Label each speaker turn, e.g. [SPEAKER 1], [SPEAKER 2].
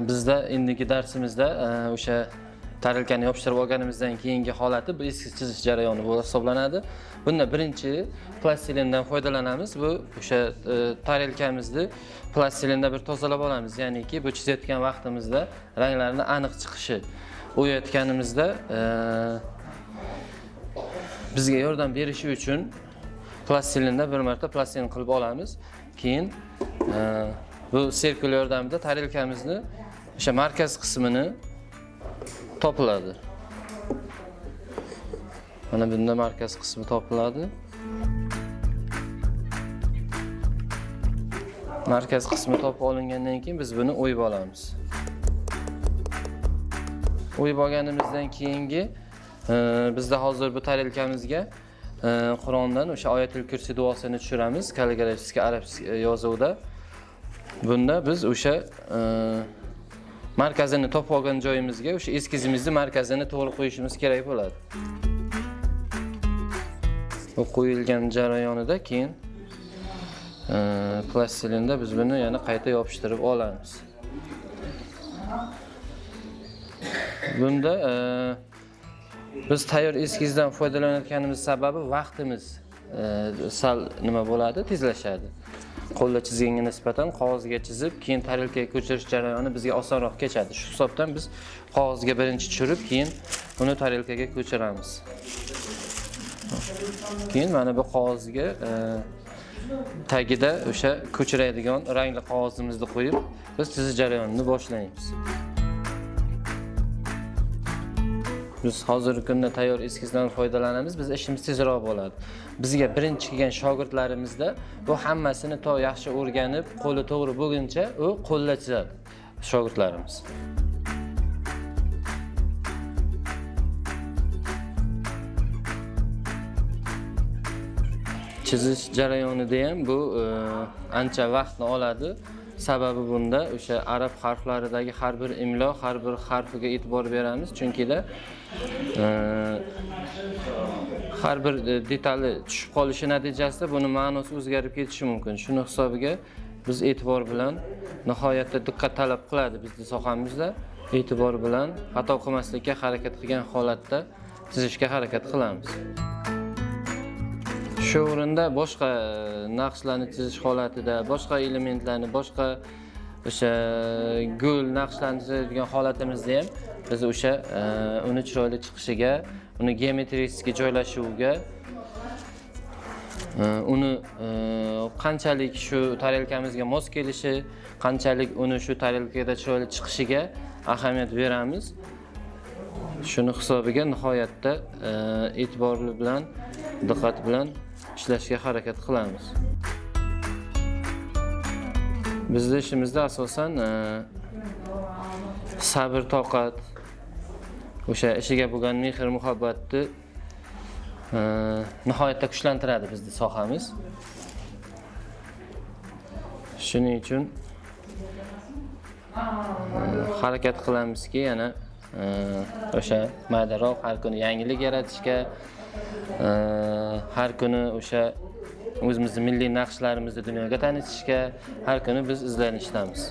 [SPEAKER 1] Bizda indiki darsimizda o'sha tarelkani yopishtirib olganimizdan keyingi holati bu eskiz chizish jarayoni bo'lib hisoblanadi. Bunda birinchi plastilindan foydalanamiz. Bu o'sha tarelkamizni plastilinda bir tozalab olamiz. Ya'niki bu chizayotgan vaqtimizda ranglarning aniq chiqishi o'yayotganimizda bizga yordam berishi uchun plastilinda bir marta plastilin qilib olamiz. Keyin bu sirkul yordamida tarelkamizni o'sha markaz qismini topiladi. Mana bunda markaz qismi topiladi. Markaz qismi topib olingandan keyin biz buni o'yib olamiz. O'yib olganimizdan keyingi bizda hozir bu tarelkamizga Qur'ondan o'sha Oyatul Kursi duosini tushiramiz kalligrafik arabcha yozuvda. Bunda biz o'sha markazini topib olgan joyimizga o'sha eskizimizni markazini to'g'ri qo'yishimiz kerak bo'ladi. Bu qo'yilgan jarayonida keyin plastilinda biz buni yana qayta yopishtirib olamiz. Bunda biz tayyor eskizdan foydalanayotganimiz sababi vaqtimiz sal nima bo'ladi, tezlashadi. Qo'lda chizganga nisbatan qog'ozga chizib, keyin tarelkaga ko'chirish jarayoni bizga osonroq kechadi. Shu hisobdan biz qog'ozga birinchi tushirib, keyin uni tarelkaga ko'chiramiz. Keyin mana bu qog'ozga tagida o'sha ko'chiradigan rangli qog'ozimizni qo'yib, biz chizish jarayonini boshlaymiz. Biz hozirgi kunda tayyor eskizdan foydalanamiz. Biz ishimiz tezroq bo'ladi. Bizga birinchi kelgan shogirdlarimizda bu hammasini to yaxshi o'rganib, qo'li to'g'ri bo'lguncha u qo'lda chizadi shogirdlarimiz. Chizish jarayonida ham bu ancha vaqtni oladi. Sababi bunda o'sha arab harflaridagi har bir imlo, har bir harfiga e'tibor beramiz, chunki har bir detali tushib qolishi natijasida buni ma'nosi o'zgarib ketishi mumkin. Shuni hisobiga biz e'tibor bilan nihoyatda diqqat talab qiladi bizning sohamizda. E'tibor bilan xato qilmaslikka harakat qilgan holatda chizishga harakat qilamiz. Shu o'rinda boshqa naqshlarni chizish holatida, boshqa elementlarni, boshqa o'sha gul naqshlarni chizadigan holatimizda ham biz o'sha uni chiroyli chiqishiga, uni geometriyasiga joylashuviga, uni qanchalik shu tarelkamizga mos kelishi, qanchalik uni shu tarelkada chiroyli chiqishiga ahamiyat beramiz. Shuni hisobiga nihoyatda e'tiborli bilan, diqqat bilan ishlashga harakat qilamiz. Bizning ishimizda asosan sabr, toqat, o'sha ishiga bo'lgan mehr, muhabbatni nihoyatda kuchlantiradi bizning sohamiz. Shuning uchun harakat qilamizki, yana o'sha maydaroq har kuni yangilik yaratishga, har kuni o'sha o'zimizning milliy naqshlarimizni dunyoga tanitishga har kuni biz izlanishdamiz.